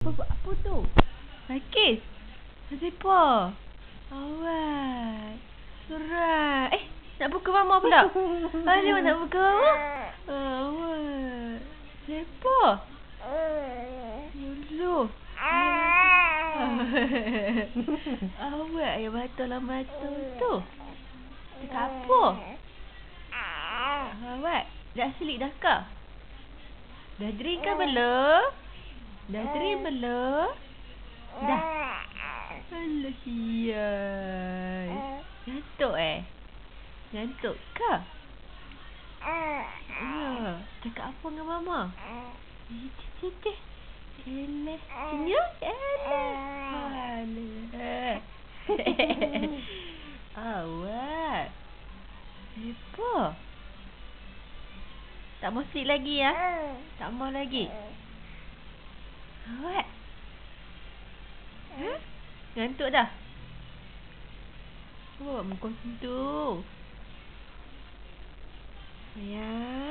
Apa tu? Nakis? Siapa? Awak. Surat. Nak buka mama pula. Aduh, nak buka mama. Awak. Siapa? Dulu. Awak yang batul tu. Cakap apa? Awak. Dah sleep dah ke? Dah drink ke belum? Dah drink belum? Dah. Alah sial. Ngantuk Ngantuk ke? Cakap apa dengan mama? Cik. Elah. Senyum? Alah. Awak. Siapa? Tak mau sleep lagi ya? Tak mau lagi? Awak. Ngantuk dah? Muka macam tu. Sayang.